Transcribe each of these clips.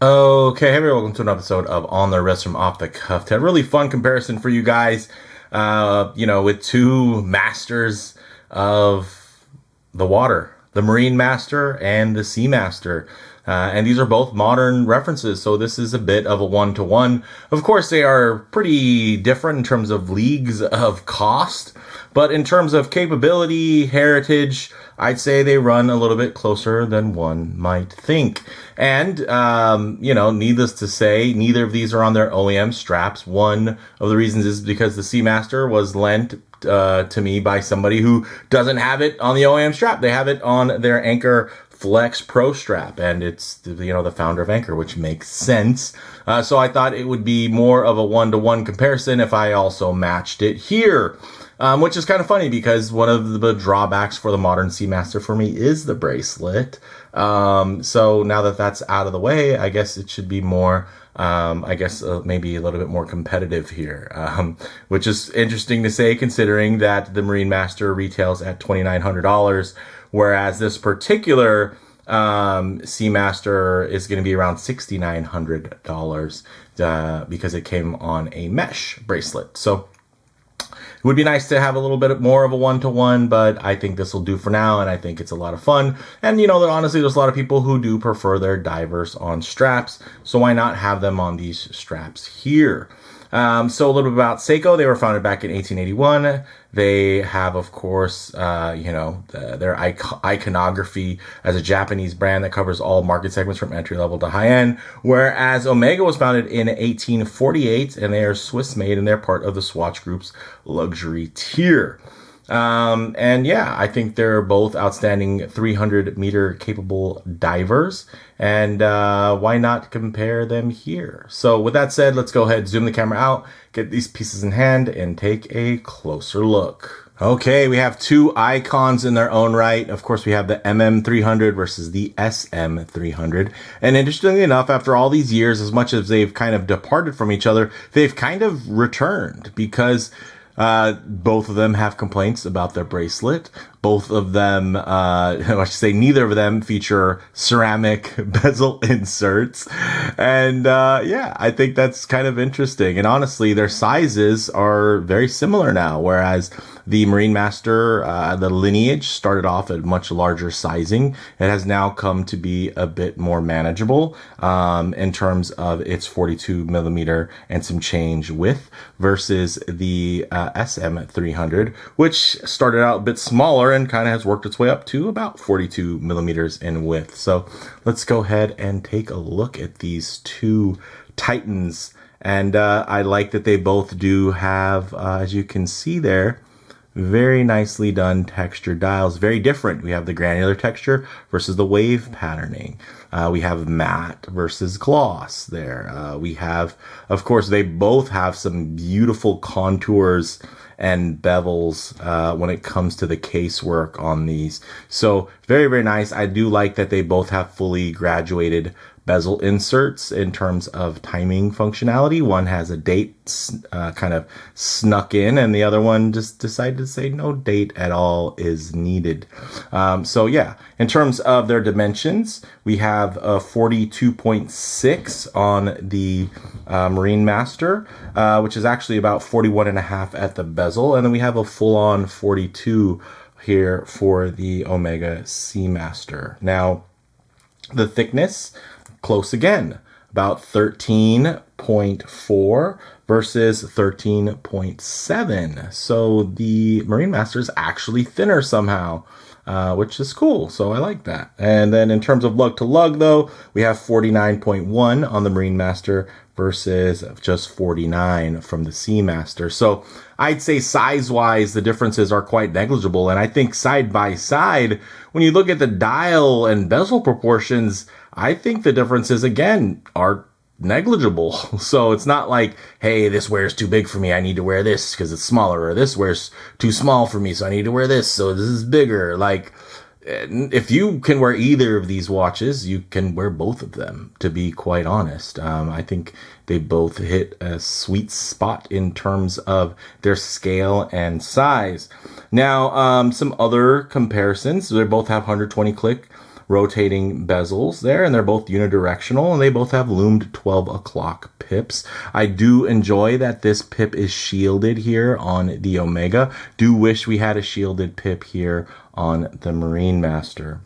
Okay, hey everyone, welcome to another episode of On the Wrist from Off the Cuff. A really fun comparison for you guys, with two masters of the water, the Marinemaster and the Seamaster. And these are both modern references, so this is a bit of a one-to-one. Of course, they are pretty different in terms of leagues of cost, but in terms of capability, heritage, I'd say they run a little bit closer than one might think. And, needless to say, neither of these are on their OEM straps. One of the reasons is because the Seamaster was lent to me by somebody who doesn't have it on the OEM strap. They have it on their Anchor Flex Pro strap, and it's the founder of Anchor, which makes sense. So I thought it would be more of a one-to-one comparison if I also matched it here. Which is kind of funny because one of the drawbacks for the modern Seamaster for me is the bracelet. So now that that's out of the way, I guess it should be more, maybe a little bit more competitive here. Which is interesting to say considering that the Marinemaster retails at $2,900, whereas this particular Seamaster is going to be around $6,900 because it came on a mesh bracelet. So it would be nice to have a little bit more of a one-to-one, but I think this will do for now, and I think it's a lot of fun. And, honestly, there's a lot of people who do prefer their divers on straps, so why not have them on these straps here? So a little bit about Seiko. They were founded back in 1881. They have, of course, their iconography as a Japanese brand that covers all market segments from entry level to high end. Whereas Omega was founded in 1848, and they are Swiss made, and they're part of the Swatch Group's luxury tier. I think they're both outstanding 300-meter capable divers, and why not compare them here? So with that said, let's go ahead, zoom the camera out, get these pieces in hand, and take a closer look. Okay, we have two icons in their own right. Of course, we have the MM300 versus the SM300. And interestingly enough, after all these years, as much as they've kind of departed from each other, they've kind of returned because both of them have complaints about their bracelet. Both of them, I should say neither of them feature ceramic bezel inserts. And, I think that's kind of interesting. And honestly, their sizes are very similar now, whereas the Marinemaster, the lineage started off at much larger sizing. It has now come to be a bit more manageable, in terms of its 42 millimeter and some change width versus the, SM300, which started out a bit smaller and kind of has worked its way up to about 42 millimeters in width. So let's go ahead and take a look at these two titans. And I like that they both do have, as you can see there, very nicely done texture dials. Very different. We have the granular texture versus the wave patterning. We have matte versus gloss there. We have, of course, they both have some beautiful contours and bevels when it comes to the casework on these. So very, very nice. I do like that they both have fully graduated bezel inserts in terms of timing functionality. One has a date kind of snuck in, and the other one just decided to say no date at all is needed. In terms of their dimensions, we have a 42.6 on the Marinemaster, which is actually about 41.5 at the bezel, and then we have a full-on 42 here for the Omega Seamaster. Now, the thickness, close again, about 13.4 versus 13.7. So the Marinemaster is actually thinner somehow, which is cool. So I like that. And then in terms of lug to lug, though, we have 49.1 on the Marinemaster versus just 49 from the Seamaster. So I'd say size-wise, the differences are quite negligible. And I think side by side, when you look at the dial and bezel proportions, I think the differences, again, are negligible. So it's not like, hey, this wears too big for me, I need to wear this because it's smaller, or this wears too small for me, so I need to wear this, so this is bigger. Like, if you can wear either of these watches, you can wear both of them, to be quite honest. I think they both hit a sweet spot in terms of their scale and size. Now, some other comparisons. They both have 120 click rotating bezels there, and they're both unidirectional, and they both have loomed 12 o'clock pips. I do enjoy that this pip is shielded here on the Omega. Do wish we had a shielded pip here on the Marinemaster.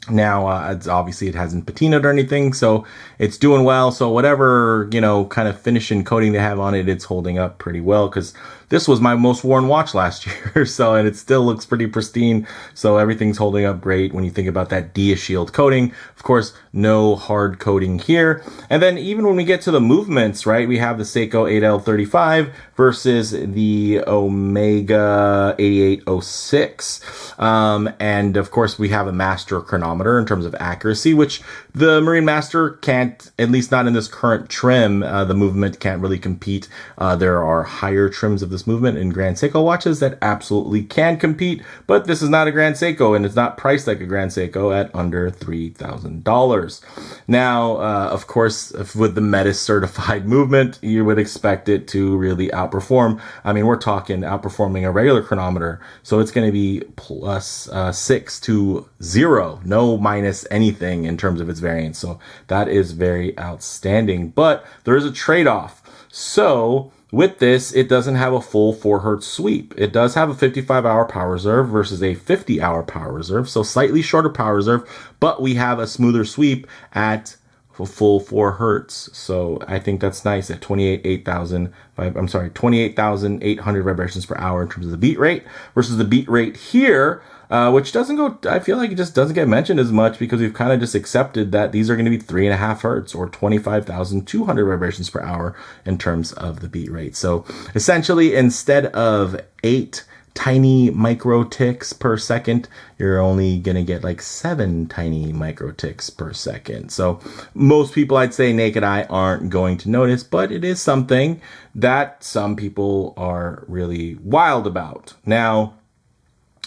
Now, it's obviously it hasn't patinaed or anything, so it's doing well. So whatever, you know, kind of finish and coating they have on it, it's holding up pretty well, because this was my most worn watch last year. So, and it still looks pretty pristine. So everything's holding up great when you think about that DiaShield coating. Of course, no hard coating here. And then even when we get to the movements, right, we have the Seiko 8L35 versus the Omega 8806. And of course, we have a master chronometer in terms of accuracy, which the Marinemaster can't, at least not in this current trim. The movement can't really compete. There are higher trims of this movement in Grand Seiko watches that absolutely can compete, but this is not a Grand Seiko, and it's not priced like a Grand Seiko at under $3,000. Now, of course, with the Metis certified movement, you would expect it to really outperform. I mean, we're talking outperforming a regular chronometer, so it's going to be plus 6 to 0, no minus anything in terms of its variance. So that is very outstanding, but there is a trade-off. So with this, it doesn't have a full 4 Hertz sweep. It does have a 55-hour power reserve versus a 50-hour power reserve, so slightly shorter power reserve, but we have a smoother sweep at a full 4 Hertz. So I think that's nice at 28,800 vibrations per hour in terms of the beat rate versus the beat rate here, which doesn't go, I feel like it just doesn't get mentioned as much because we've kind of just accepted that these are going to be 3.5 Hertz or 25,200 vibrations per hour in terms of the beat rate. So essentially, instead of 8 tiny micro ticks per second, you're only going to get like 7 tiny micro ticks per second. So most people, I'd say naked eye, aren't going to notice, but it is something that some people are really wild about. Now,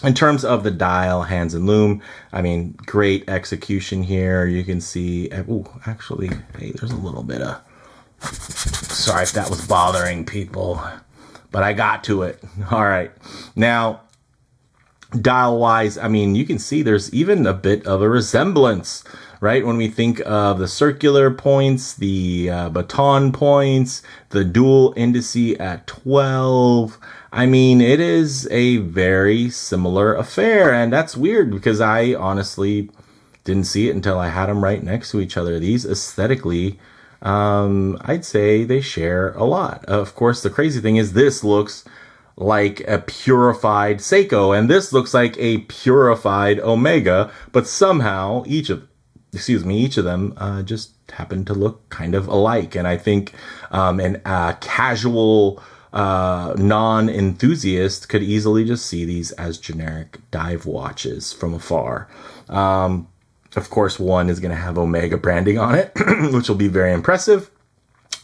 in terms of the dial, hands, and loom, I mean, great execution here. You can see, oh, actually, hey, there's a little bit of, sorry if that was bothering people, but I got to it. All right. Now, dial-wise, I mean, you can see there's even a bit of a resemblance, right? When we think of the circular points, the baton points, the dual indice at 12, I mean, it is a very similar affair, and that's weird because I honestly didn't see it until I had them right next to each other. These aesthetically, I'd say they share a lot. Of course, the crazy thing is this looks like a purified Seiko, and this looks like a purified Omega, but somehow each of them just happen to look kind of alike. And I think an casual non-enthusiast could easily just see these as generic dive watches from afar. Of course, one is going to have Omega branding on it, which will be very impressive.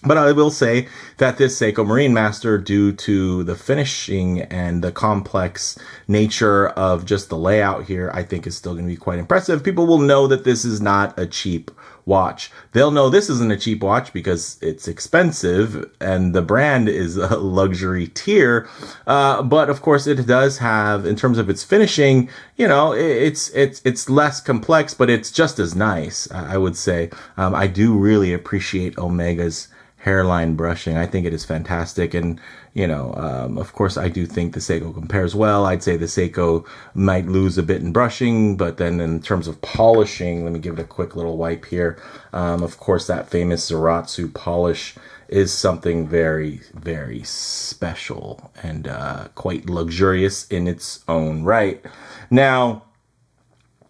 But I will say that this Seiko Marinemaster, due to the finishing and the complex nature of just the layout here, I think is still going to be quite impressive. People will know that this is not a cheap watch. They'll know this isn't a cheap watch because it's expensive and the brand is a luxury tier. But of course it does have, in terms of its finishing, you know, it's less complex, but it's just as nice, I would say. I do really appreciate Omega's hairline brushing. I think it is fantastic. And, you know, of course, I do think the Seiko compares well. I'd say the Seiko might lose a bit in brushing, but then in terms of polishing, let me give it a quick little wipe here. Of course, that famous Zaratsu polish is something very, very special and quite luxurious in its own right. Now,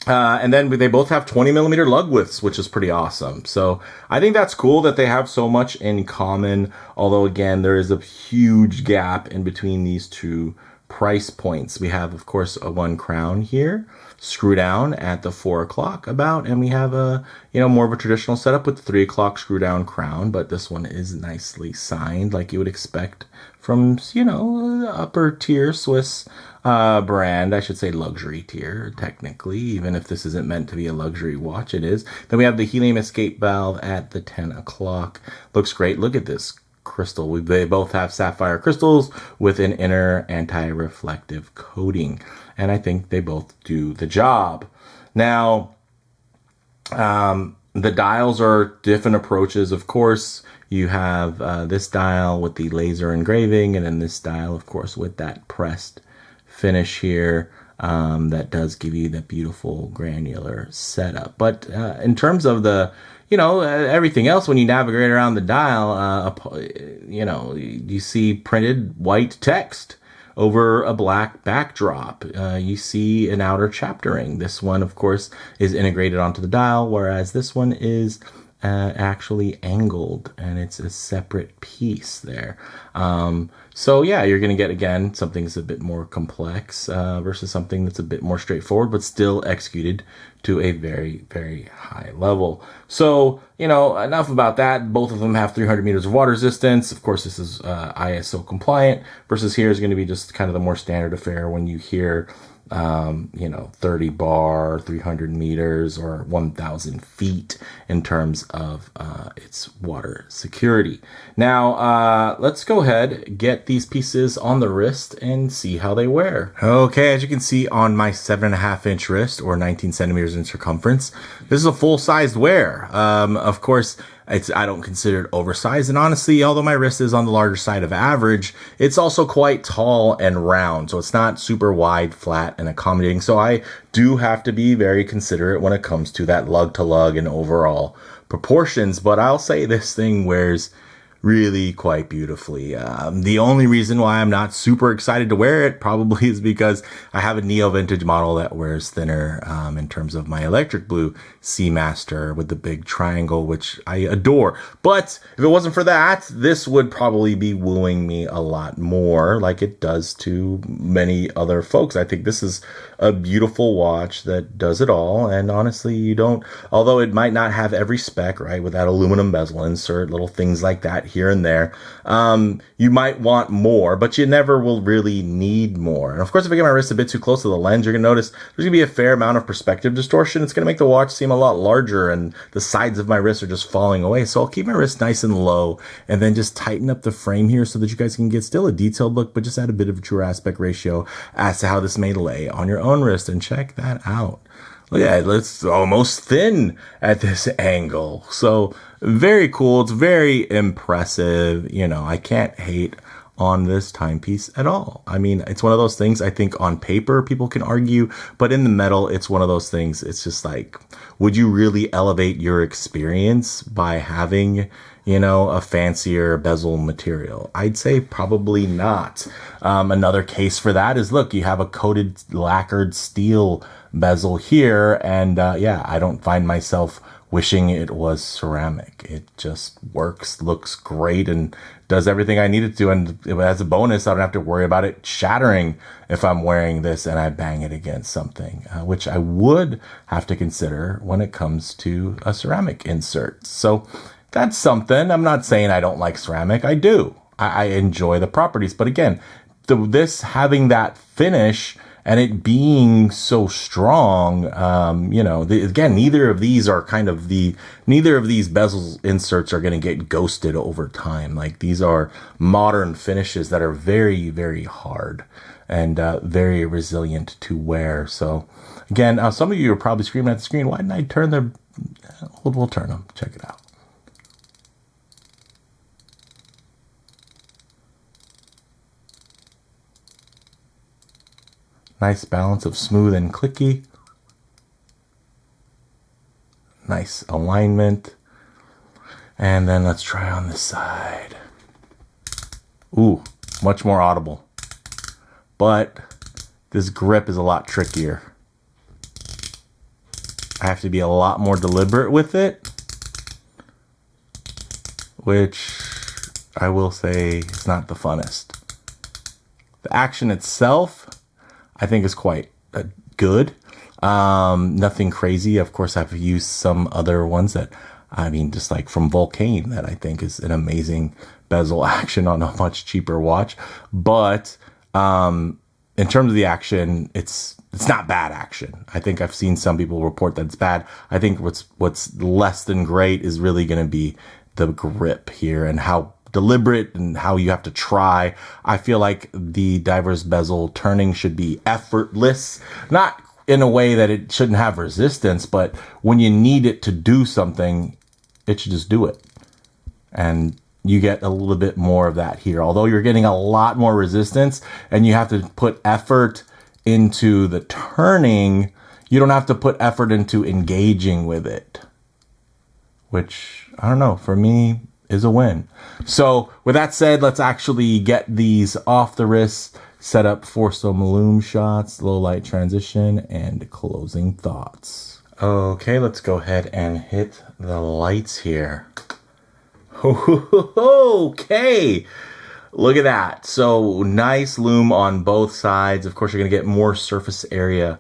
and then they both have 20mm lug widths, which is pretty awesome. So I think that's cool that they have so much in common. Although, again, there is a huge gap in between these two price points. We have, of course, a 1 crown here, screw down at the 4 o'clock about, and we have a, you know, more of a traditional setup with the 3 o'clock screw down crown, but this one is nicely signed like you would expect from, you know, the upper tier Swiss brand. I should say luxury tier, technically, even if this isn't meant to be a luxury watch, it is. Then we have the helium escape valve at the 10 o'clock. Looks great. Look at this crystal. They both have sapphire crystals with an inner anti-reflective coating, and I think they both do the job. Now, The dials are different approaches. Of course, you have this dial with the laser engraving, and then this dial, of course, with that pressed finish here. That does give you the beautiful granular setup. But in terms of the, everything else, when you navigate around the dial, you see printed white text over a black backdrop. You see an outer chaptering. This one, of course, is integrated onto the dial, whereas this one is actually angled, and it's a separate piece there. So yeah, you're going to get, again, something that's a bit more complex versus something that's a bit more straightforward, but still executed to a very, very high level. So, enough about that. Both of them have 300 meters of water resistance. Of course, this is ISO compliant, versus here is going to be just kind of the more standard affair when you hear 30 bar, 300 meters, or 1,000 feet in terms of its water security. Now, let's go ahead, get these pieces on the wrist and see how they wear. Okay, as you can see on my 7.5-inch wrist, or 19 centimeters in circumference, this is a full-sized wear. Of course, I don't consider it oversized, and honestly, although my wrist is on the larger side of average, it's also quite tall and round, so it's not super wide, flat, and accommodating. So I do have to be very considerate when it comes to that lug to lug and overall proportions, but I'll say this thing wears really quite beautifully. The only reason why I'm not super excited to wear it probably is because I have a neo vintage model that wears thinner in terms of my electric blue Seamaster with the big triangle, which I adore. But if it wasn't for that, this would probably be wooing me a lot more, like it does to many other folks. I think this is a beautiful watch that does it all, and honestly, although it might not have every spec, right, with that aluminum bezel insert, little things like that here and there, you might want more, but you never will really need more. And of course, if I get my wrist a bit too close to the lens, you're going to notice there's going to be a fair amount of perspective distortion. It's going to make the watch seem a lot larger, and the sides of my wrist are just falling away. So I'll keep my wrist nice and low, and then just tighten up the frame here so that you guys can get still a detailed look, but just add a bit of a true aspect ratio as to how this may lay on your own wrist. And check that out. Look at it, it's almost thin at this angle. So very cool. It's very impressive. I can't hate on this timepiece at all. I mean, it's one of those things, I think on paper people can argue, but in the metal, it's one of those things. It's just like, would you really elevate your experience by having, a fancier bezel material? I'd say probably not. Another case for that is, look, you have a coated lacquered steel bezel here, and I don't find myself wishing it was ceramic. It just works, looks great, and does everything I need it to. And as a bonus, I don't have to worry about it shattering if I'm wearing this and I bang it against something, which I would have to consider when it comes to a ceramic insert. So that's something. I'm not saying I don't like ceramic. I do. I enjoy the properties. But again, this having that finish and it being so strong, again, neither of these bezel inserts are going to get ghosted over time. Like, these are modern finishes that are very, very hard and very resilient to wear. So again, some of you are probably screaming at the screen, why didn't I turn the, we'll turn them, check it out. Nice balance of smooth and clicky. Nice alignment. And then let's try on this side. Ooh, much more audible. But this grip is a lot trickier. I have to be a lot more deliberate with it, which I will say is not the funnest. The action itself, I think, is quite good. Nothing crazy. Of course, I've used some other ones that, just like from Vulcane, that I think is an amazing bezel action on a much cheaper watch. But in terms of the action, it's not bad action. I think I've seen some people report that it's bad. I think what's less than great is really going to be the grip here and how deliberate and how you have to try. I feel like the diver's bezel turning should be effortless, not in a way that it shouldn't have resistance, but when you need it to do something, it should just do it. And you get a little bit more of that here. Although you're getting a lot more resistance and you have to put effort into the turning, you don't have to put effort into engaging with it, which, I don't know, for me is a win. So with that said, let's actually get these off the wrist, set up for some Lume shots, low light transition, and closing thoughts. Okay, let's go ahead and hit the lights here. Okay, look at that. So nice Lume on both sides. Of course, you're going to get more surface area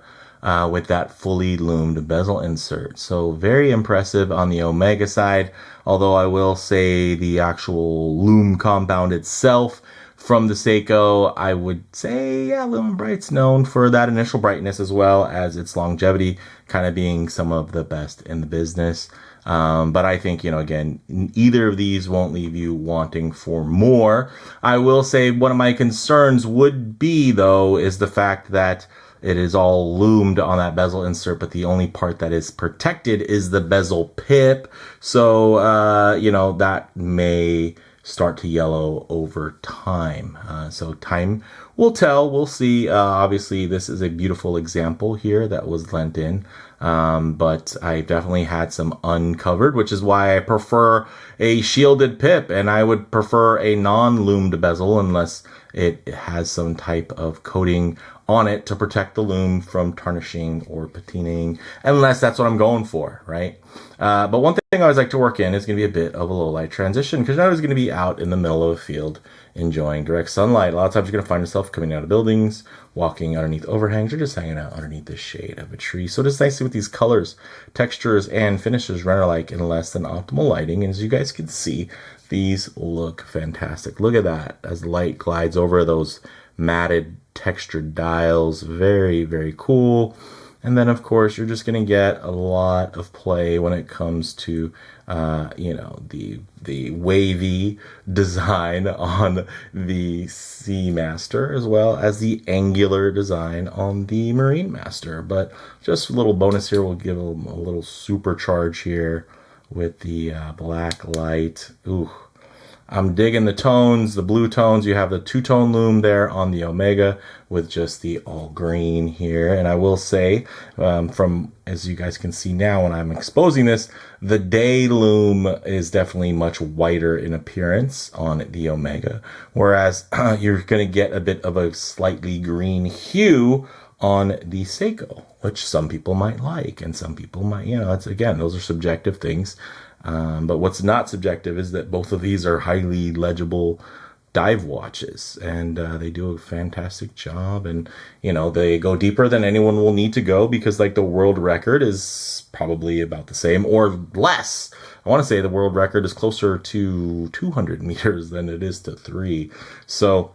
with that fully loomed bezel insert. So very impressive on the Omega side, although I will say the actual Lume compound itself from the Seiko, I would say, yeah, Lume Bright's known for that initial brightness as well as its longevity, kind of being some of the best in the business. But I think, you know, again, either of these won't leave you wanting for more. I will say one of my concerns would be, though, is the fact that it is all loomed on that bezel insert, but the only part that is protected is the bezel pip. So, you know, that may start to yellow over time. So time will tell. We'll see. Obviously, this is a beautiful example here that was lent in. But I definitely had some uncovered, which is why I prefer a shielded pip, and I would prefer a non-loomed bezel unless it has some type of coating on it to protect the lume from tarnishing or patining, unless that's what I'm going for, right? But one thing I always like to work in is going to be a bit of a low light transition, because now I was going to be out in the middle of a field enjoying direct sunlight. A lot of times you're going to find yourself coming out of buildings, walking underneath overhangs, or just hanging out underneath the shade of a tree. So it's nice to see what these colors, textures, and finishes run alike in less than optimal lighting. And as you guys can see, these look fantastic. Look at that as light glides over those matted textured dials. Very, very cool. And then, of course, you're just going to get a lot of play when it comes to, you know, the wavy design on the Seamaster, as well as the angular design on the Marinemaster. But just a little bonus here, we'll give them a little supercharge here with the black light. Ooh. I'm digging the tones, the blue tones. You have the two-tone lume there on the Omega with just the all green here. And I will say, from, as you guys can see now when I'm exposing this, the day lume is definitely much whiter in appearance on the Omega, whereas you're going to get a bit of a slightly green hue on the Seiko, which some people might like and some people might, you know, it's, again, those are subjective things. But what's not subjective is that both of these are highly legible dive watches, and they do a fantastic job. And, you know, they go deeper than anyone will need to go, because like the world record is probably about the same or less. I want to say the world record is closer to 200 meters than it is to 3. So,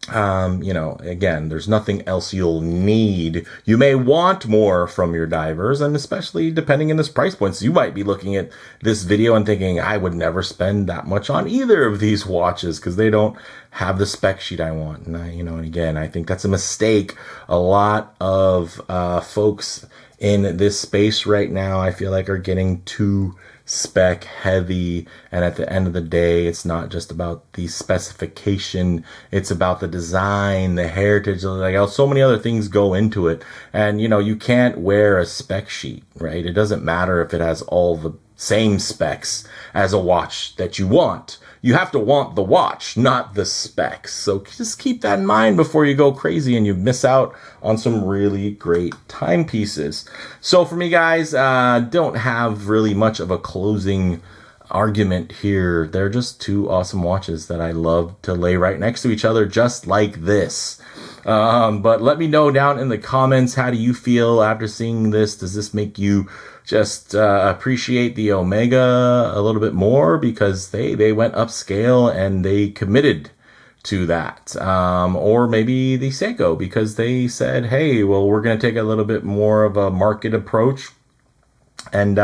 you know, again, there's nothing else you'll need. You may want more from your divers, and especially depending in this price points, you might be looking at this video and thinking, I would never spend that much on either of these watches because they don't have the spec sheet I want. And you know, and again, I think that's a mistake. A lot of folks in this space right now, I feel like, are getting too spec heavy, and at the end of the day, it's not just about the specification, it's about the design, the heritage, like how so many other things go into it. And you know, you can't wear a spec sheet, right? It doesn't matter if it has all the same specs as a watch that you want. You have to want the watch, not the specs. So just keep that in mind before you go crazy and you miss out on some really great timepieces. So for me, guys, don't have really much of a closing argument here. They're just two awesome watches that I love to lay right next to each other, just like this. But let me know down in the comments, how do you feel after seeing this? Does this make you just appreciate the Omega a little bit more because they went upscale and they committed to that? Or maybe the Seiko because they said, hey, well, we're going to take a little bit more of a market approach and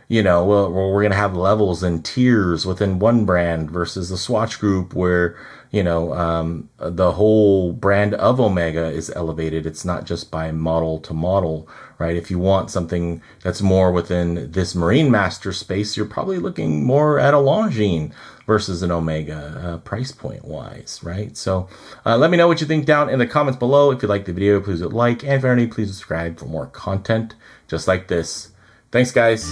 you know, we're going to have levels and tiers within one brand versus the Swatch Group where, you know, the whole brand of Omega is elevated. It's not just by model to model, right? If you want something that's more within this Marinemaster space, you're probably looking more at a Longines versus an Omega price point wise, right? So let me know what you think down in the comments below. If you like the video, please hit like, and if you're new, please subscribe for more content just like this. Thanks, guys.